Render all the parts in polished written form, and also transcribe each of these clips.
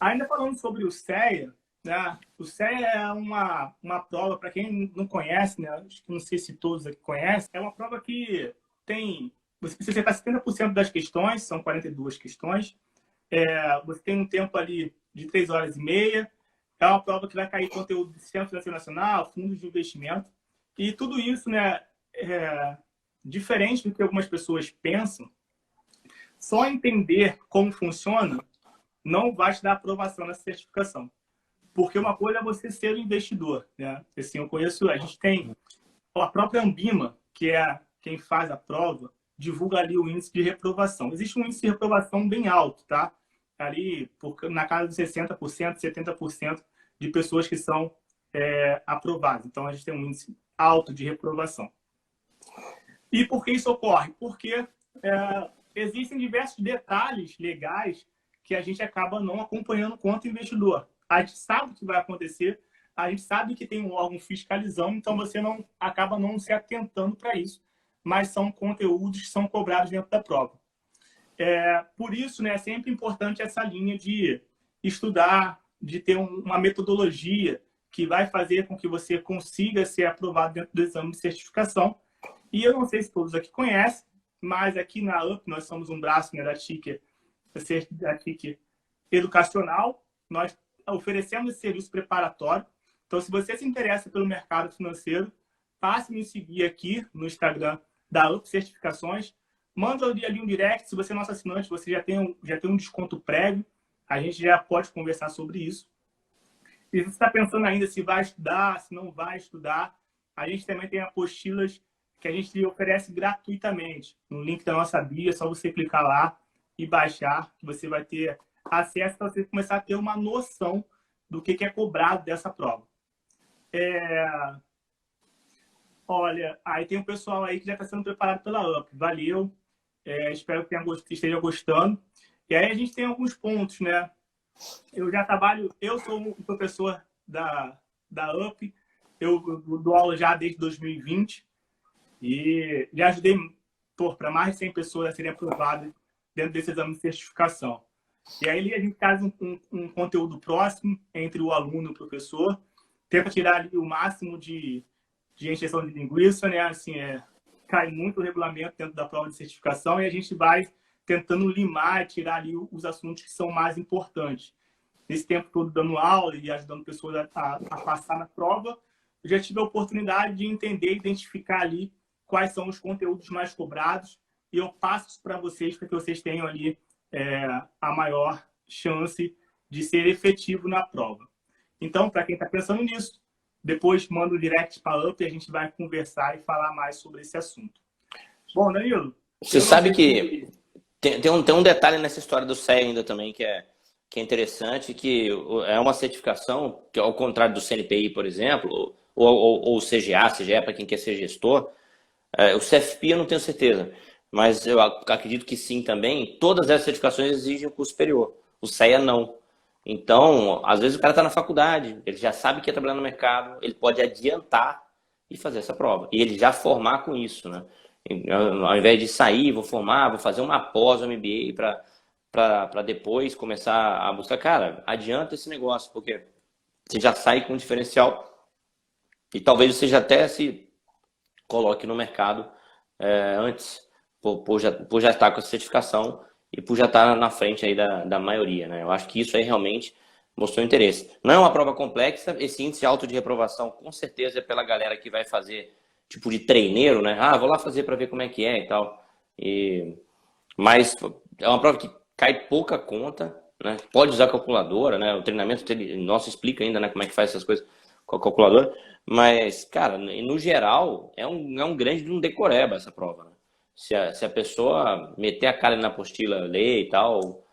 Ainda falando sobre o CEA, né? O CEA é uma prova, para quem não conhece, né? Acho que não sei se todos aqui conhecem, é uma prova que tem... Você precisa acertar 70% das questões, são 42 questões. Você tem um tempo ali de 3 horas e meia. É uma prova que vai cair conteúdo do Sistema Financeiro Nacional, fundos de investimento. E tudo isso, né, diferente do que algumas pessoas pensam, só entender como funciona não vai te dar aprovação nessa certificação. Porque uma coisa é você ser um investidor, né? Assim, a gente tem a própria Ambima, que é quem faz a prova, divulga ali o índice de reprovação. Existe um índice de reprovação bem alto, tá? Ali na casa de 60%, 70% de pessoas que são aprovadas. Então, a gente tem um índice alto de reprovação. E por que isso ocorre? Porque existem diversos detalhes legais que a gente acaba não acompanhando quanto investidor. A gente sabe o que vai acontecer, a gente sabe que tem um órgão fiscalizando, então você acaba não se atentando para isso, mas são conteúdos que são cobrados dentro da prova. Por isso, né, é sempre importante essa linha de estudar, de ter uma metodologia que vai fazer com que você consiga ser aprovado dentro do exame de certificação. E eu não sei se todos aqui conhecem, mas aqui na UP nós somos um braço, né, da TIC educacional. Nós oferecemos esse serviço preparatório. Então, se você se interessa pelo mercado financeiro, passe a me seguir aqui no Instagram da UP Certificações. Manda ali um direct. Se você é nosso assinante, você já tem um desconto prévio. A gente já pode conversar sobre isso. E se você está pensando ainda se vai estudar, se não vai estudar, a gente também tem apostilas que a gente oferece gratuitamente. No link da nossa bio, é só você clicar lá e baixar, que você vai ter acesso para você começar a ter uma noção do que é cobrado dessa prova. Olha, aí tem um pessoal aí que já está sendo preparado pela UP. Valeu. Espero que esteja gostando. E aí a gente tem alguns pontos, né? Eu sou um professor da UP, eu dou aula já desde 2020 e já ajudei para mais de 100 pessoas a serem aprovadas dentro desse exame de certificação. E aí a gente faz um conteúdo próximo entre o aluno e o professor, tenta tirar ali o máximo de encheção de linguiça, né? Assim, cai muito o regulamento dentro da prova de certificação e a gente vai tentando limar e tirar ali os assuntos que são mais importantes. Nesse tempo todo dando aula e ajudando pessoas a passar na prova, eu já tive a oportunidade de entender e identificar ali quais são os conteúdos mais cobrados e eu passo isso para vocês para que vocês tenham ali a maior chance de ser efetivo na prova. Então, para quem está pensando nisso, depois manda o direct para a UP e a gente vai conversar e falar mais sobre esse assunto. Bom, Danilo... Você sabe que tem um detalhe nessa história do CEA ainda também que é interessante, que é uma certificação que, ao contrário do CNPI, por exemplo, ou CGA para quem quer ser gestor, o CFP eu não tenho certeza, mas eu acredito que sim também, todas essas certificações exigem um curso superior, o CEA não. Então, às vezes o cara está na faculdade, ele já sabe que ia trabalhar no mercado, ele pode adiantar e fazer essa prova, e ele já formar com isso, né? Ao invés de sair, vou fazer uma pós, um MBA para depois começar a buscar. Cara, adianta esse negócio, porque você já sai com um diferencial e talvez você já até se coloque no mercado antes, por já estar com a certificação e por já estar na frente aí da maioria, né? Eu acho que isso aí realmente mostrou interesse. Não é uma prova complexa, esse índice alto de reprovação com certeza é pela galera que vai fazer tipo de treineiro, né? Vou lá fazer para ver como é que é e tal. Mas é uma prova que cai pouca conta, né? Pode usar calculadora, né? O treinamento nosso explica ainda, né, como é que faz essas coisas com a calculadora. Mas, cara, no geral, é um grande decoreba essa prova, né? Se a pessoa meter a cara na apostila, ler e tal,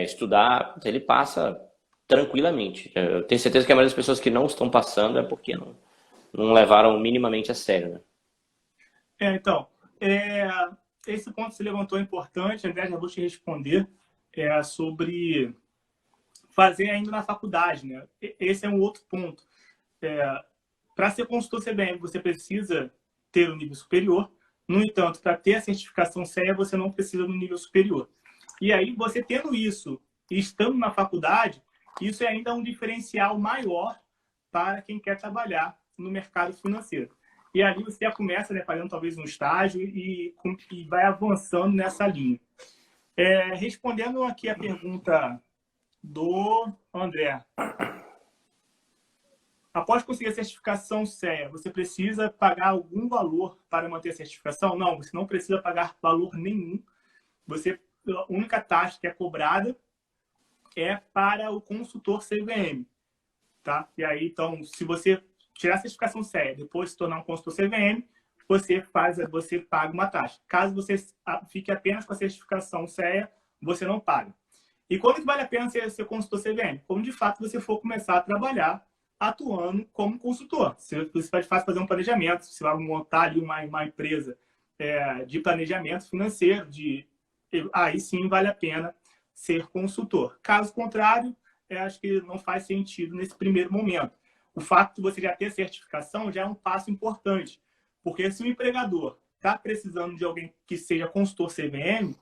estudar, ele passa tranquilamente. Eu tenho certeza que a maioria das pessoas que não estão passando é porque não levaram minimamente a sério, né? Então, esse ponto que você levantou é importante, André, já vou te responder, sobre fazer ainda na faculdade, né? Esse é um outro ponto. Para ser consultor CBM, você precisa ter um nível superior. No entanto, para ter a certificação CEA, você não precisa do nível superior. E aí, você tendo isso e estando na faculdade, Isso é ainda um diferencial maior para quem quer trabalhar no mercado financeiro. E ali você já começa, né, fazendo talvez um estágio e vai avançando nessa linha. Respondendo aqui a pergunta do André. Após conseguir a certificação CEA, você precisa pagar algum valor para manter a certificação? Não, você não precisa pagar valor nenhum. A única taxa que é cobrada é para o consultor CVM. Tá? E aí, então, se você tirar a certificação CEA, depois se tornar um consultor CVM, você paga uma taxa. Caso você fique apenas com a certificação CEA, você não paga. E quando que vale a pena ser consultor CVM? Quando de fato você for começar a trabalhar atuando como consultor. Você vai fazer um planejamento, você vai montar ali uma empresa de planejamento financeiro, aí sim vale a pena ser consultor. Caso contrário, acho que não faz sentido nesse primeiro momento. O fato de você já ter certificação já é um passo importante, porque se o empregador está precisando de alguém que seja consultor CVM,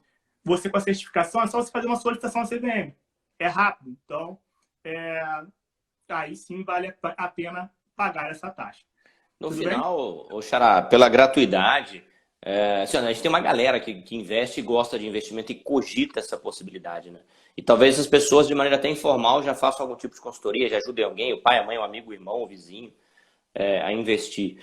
você com a certificação é só você fazer uma solicitação à CVM. É rápido, então aí sim vale a pena pagar essa taxa. No Tudo final, Xará, pela gratuidade, assim, a gente tem uma galera que investe e gosta de investimento e cogita essa possibilidade, né? E talvez as pessoas, de maneira até informal, já façam algum tipo de consultoria, já ajudem alguém, o pai, a mãe, o amigo, o irmão, o vizinho, a investir.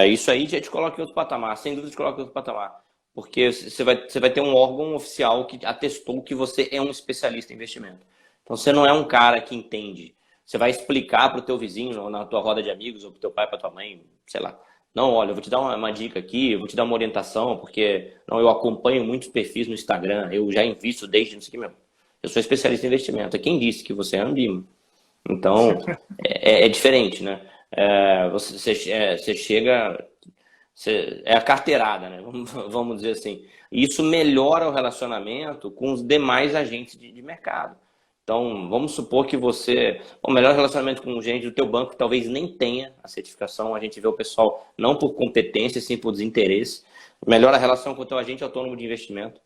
Isso aí já te coloca em outro patamar, sem dúvida te coloca em outro patamar. Porque você vai ter um órgão oficial que atestou que você é um especialista em investimento. Então você não é um cara que entende. Você vai explicar para o teu vizinho, ou na tua roda de amigos, ou para o teu pai, para tua mãe, sei lá. Não, olha, eu vou te dar uma dica aqui, eu vou te dar uma orientação, porque eu acompanho muitos perfis no Instagram, eu já invisto desde não sei o que mesmo. Eu sou especialista em investimento. Quem disse que você é ambimo? Então, é diferente, né? Você chega... É a carteirada, né? Vamos dizer assim. E isso melhora o relacionamento com os demais agentes de mercado. Então, vamos supor que o melhor relacionamento com gente do teu banco talvez nem tenha a certificação. A gente vê o pessoal não por competência, sim por desinteresse. Melhora a relação com o teu agente autônomo de investimento,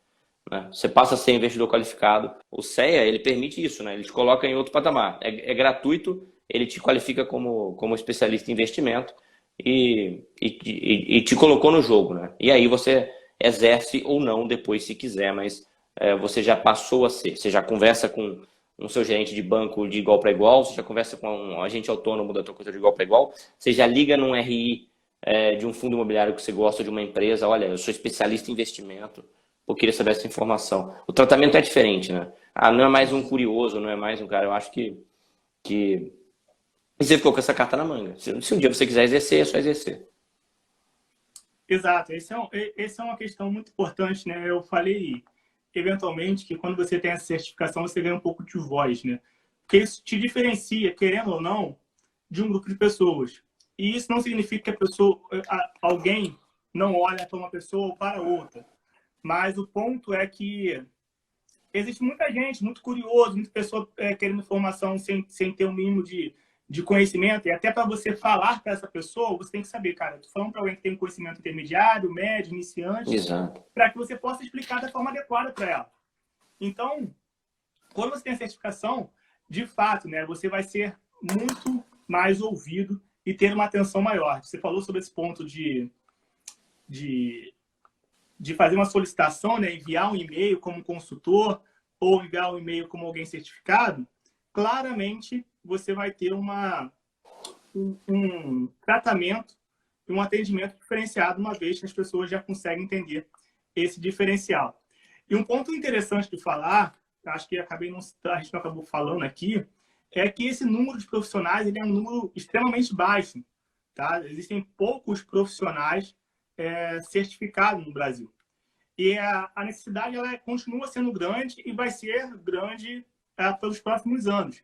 né? Você passa a ser investidor qualificado. O CEA, ele permite isso, né? Ele te coloca em outro patamar. É gratuito, ele te qualifica como especialista em investimento e te colocou no jogo, né? E aí você exerce ou não depois, se quiser, mas você já passou a ser. Você já conversa com um seu gerente de banco de igual para igual, você já conversa com um agente autônomo da tua coisa de igual para igual, você já liga num RI de um fundo imobiliário que você gosta, de uma empresa, olha, eu sou especialista em investimento, eu queria saber essa informação. O tratamento é diferente, né? Não é mais um curioso, não é mais um cara, eu acho que você ficou com essa carta na manga. Se um dia você quiser exercer, é só exercer. Exato. Essa é uma questão muito importante, né? Eu falei, eventualmente, que quando você tem essa certificação, você ganha um pouco de voz, né? Porque isso te diferencia, querendo ou não, de um grupo de pessoas. E isso não significa que alguém não olha para uma pessoa ou para outra. Mas o ponto é que existe muita gente, muito curioso, muita pessoa querendo informação sem ter um mínimo de conhecimento. E até para você falar para essa pessoa, você tem que saber, cara, tô falando para alguém que tem conhecimento intermediário, médio, iniciante, para que você possa explicar da forma adequada para ela. Então, quando você tem a certificação, de fato, né, você vai ser muito mais ouvido e ter uma atenção maior. Você falou sobre esse ponto de fazer uma solicitação, né, enviar um e-mail como consultor ou enviar um e-mail como alguém certificado. Claramente, você vai ter um tratamento e um atendimento diferenciado, uma vez que as pessoas já conseguem entender esse diferencial. E um ponto interessante de falar, acho que a gente não acabou falando aqui, é que esse número de profissionais ele é um número extremamente baixo. Tá? Existem poucos profissionais certificados no Brasil. E a necessidade ela continua sendo grande e vai ser grande pelos próximos anos.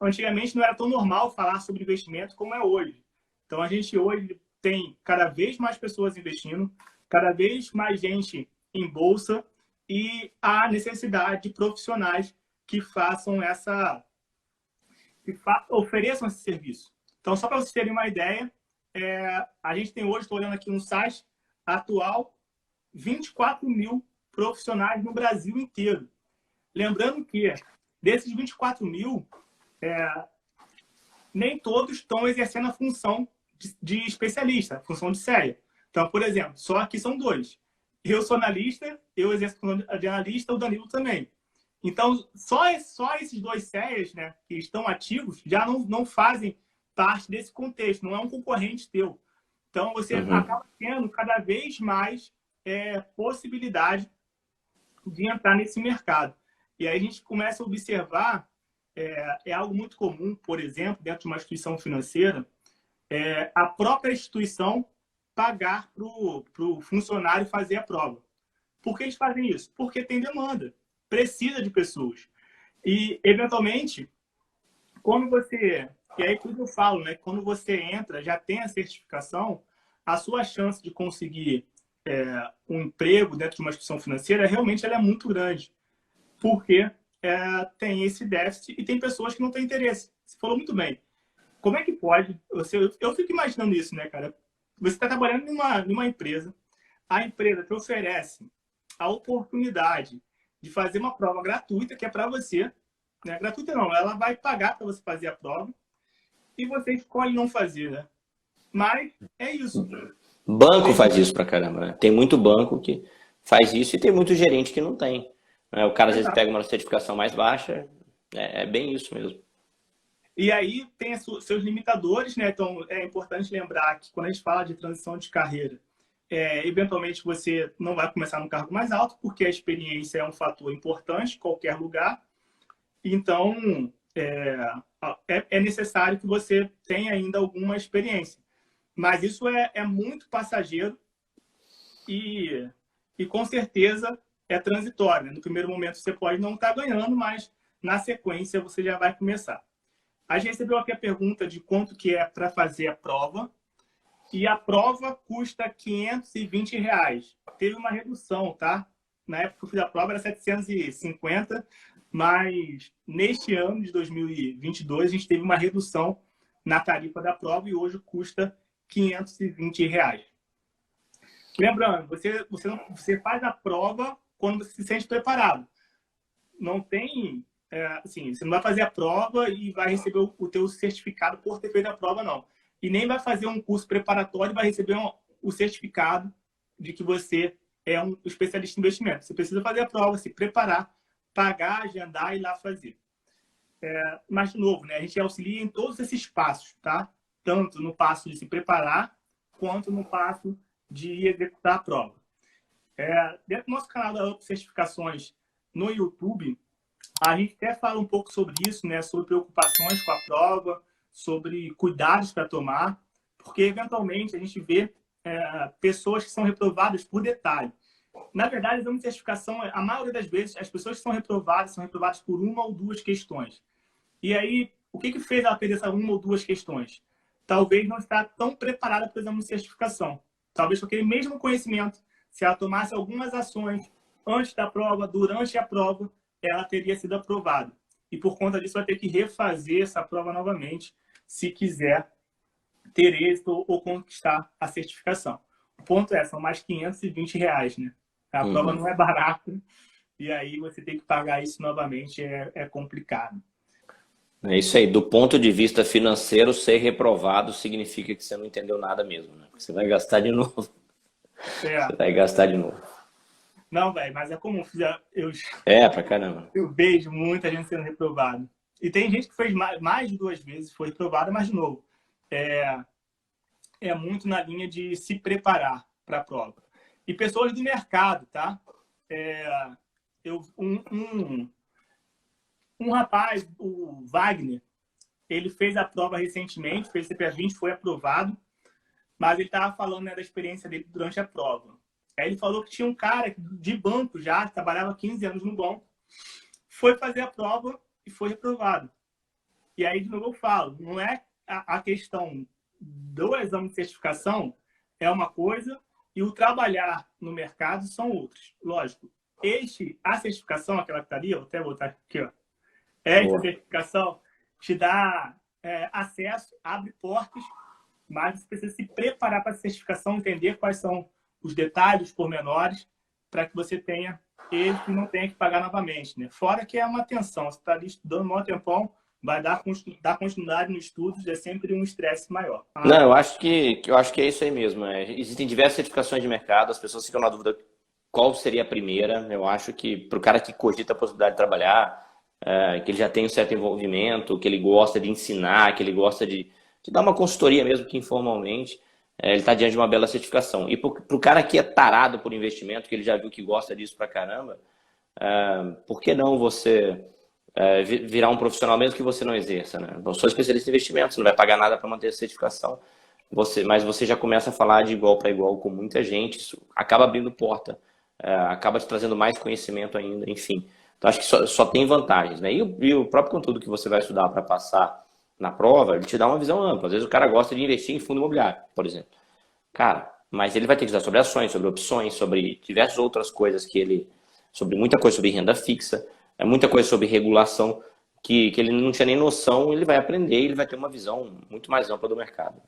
Antigamente não era tão normal falar sobre investimento como é hoje. Então a gente hoje tem cada vez mais pessoas investindo, cada vez mais gente em bolsa e há necessidade de profissionais que ofereçam esse serviço. Então, só para vocês terem uma ideia, a gente tem hoje, estou olhando aqui no site atual, 24 mil profissionais no Brasil inteiro. Lembrando que Desses 24 mil, nem todos estão exercendo a função de especialista, a função de CEA. Então, por exemplo, só aqui são 2. Eu sou analista, eu exerço a função de analista, o Danilo também. Então, só esses 2 CEAs, né, que estão ativos já não fazem parte desse contexto, não é um concorrente teu. Então, você acaba tendo cada vez mais possibilidade de entrar nesse mercado. E aí a gente começa a observar, algo muito comum, por exemplo, dentro de uma instituição financeira, a própria instituição pagar para o funcionário fazer a prova. Por que eles fazem isso? Porque tem demanda, precisa de pessoas. E, eventualmente, quando você... E aí, tudo eu falo, né? Quando você entra, já tem a certificação, a sua chance de conseguir um emprego dentro de uma instituição financeira, realmente ela é muito grande. Porque tem esse déficit e tem pessoas que não têm interesse. Você falou muito bem. Como é que pode... Eu fico imaginando isso, né, cara? Você está trabalhando numa empresa, a empresa te oferece a oportunidade de fazer uma prova gratuita, que é para você, né? Gratuita não, ela vai pagar para você fazer a prova e você escolhe não fazer, né? Mas é isso. Banco faz isso pra caramba, né? Tem muito banco que faz isso e tem muito gerente que não tem. O cara às vezes pega uma certificação mais baixa, é bem isso mesmo. E aí tem seus limitadores, né? Então é importante lembrar que quando a gente fala de transição de carreira, eventualmente você não vai começar no cargo mais alto, porque a experiência é um fator importante em qualquer lugar. Então é necessário que você tenha ainda alguma experiência. Mas isso é muito passageiro e com certeza é transitório, né? No primeiro momento você pode não estar ganhando, mas na sequência você já vai começar. A gente recebeu aqui a pergunta de quanto que é para fazer a prova. E a prova custa R$520. Teve uma redução, tá? Na época que eu fiz a prova era 750, mas neste ano de 2022 a gente teve uma redução na tarifa da prova e hoje custa R$520. Lembrando, você faz a prova quando você se sente preparado. Não tem... assim, você não vai fazer a prova e vai receber o teu certificado por ter feito a prova, não. E nem vai fazer um curso preparatório e vai receber o certificado de que você é um especialista em investimento. Você precisa fazer a prova, se preparar, pagar, agendar e ir lá fazer. Mas, de novo, né, a gente auxilia em todos esses passos, tá? Tanto no passo de se preparar, quanto no passo de executar a prova. Dentro do nosso canal da UP Certificações no YouTube, a gente até fala um pouco sobre isso, né? Sobre preocupações com a prova, sobre cuidados para tomar, porque eventualmente a gente vê pessoas que são reprovadas por detalhe. Na verdade, o exame de certificação, a maioria das vezes, as pessoas que são reprovadas por uma ou duas questões. E aí, o que fez ela perder essa uma ou duas questões? Talvez não estar tão preparada para o exame de certificação. Talvez com aquele mesmo conhecimento, se ela tomasse algumas ações antes da prova, durante a prova, ela teria sido aprovada. E por conta disso vai ter que refazer essa prova novamente, se quiser ter êxito ou conquistar a certificação. O ponto são mais R$520, né? A prova não é barata, e aí você tem que pagar isso novamente, é complicado. É isso aí. Do ponto de vista financeiro, ser reprovado significa que você não entendeu nada mesmo, né? Você vai gastar de novo. Você vai gastar de novo. Não, velho, mas é comum. Pra caramba. Eu vejo muita gente sendo reprovada. E tem gente que fez mais de 2 vezes, foi reprovada, mas, de novo, é muito na linha de se preparar para a prova. E pessoas do mercado, tá? Um rapaz, o Wagner, ele fez a prova recentemente, fez CPA 20, foi aprovado, mas ele estava falando, né, da experiência dele durante a prova. Aí ele falou que tinha um cara de banco já, trabalhava 15 anos no banco, foi fazer a prova e foi reprovado. E aí, de novo, eu falo, não é a questão do exame de certificação é uma coisa e o trabalhar no mercado são outras. Lógico, a certificação, aquela que estaria, vou até botar aqui, ó. Essa certificação te dá acesso, abre portas, mas você precisa se preparar para a certificação, entender quais são os detalhes, os pormenores, para que você tenha ele não tenha que pagar novamente, né? Fora que é uma tensão, você está ali estudando um maior tempão, vai dar continuidade nos estudos, é sempre um estresse maior. Não, eu acho que é isso aí mesmo. Existem diversas certificações de mercado, as pessoas ficam na dúvida qual seria a primeira. Eu acho que para o cara que cogita a possibilidade de trabalhar, que ele já tem um certo envolvimento, que ele gosta de ensinar, que ele gosta de dar uma consultoria mesmo que informalmente, ele está diante de uma bela certificação. E para o cara que é tarado por investimento, que ele já viu que gosta disso pra caramba, por que não você virar um profissional mesmo que você não exerça, né? Eu sou especialista em investimentos, não vai pagar nada para manter a certificação, mas você já começa a falar de igual para igual com muita gente, isso acaba abrindo porta, acaba te trazendo mais conhecimento ainda, enfim. Então acho que só tem vantagens, né? E o próprio conteúdo que você vai estudar para passar na prova, ele te dá uma visão ampla. Às vezes o cara gosta de investir em fundo imobiliário, por exemplo. Cara, mas ele vai ter que estudar sobre ações, sobre opções, sobre diversas outras coisas sobre muita coisa sobre renda fixa, muita coisa sobre regulação que ele não tinha nem noção, ele vai aprender e ele vai ter uma visão muito mais ampla do mercado.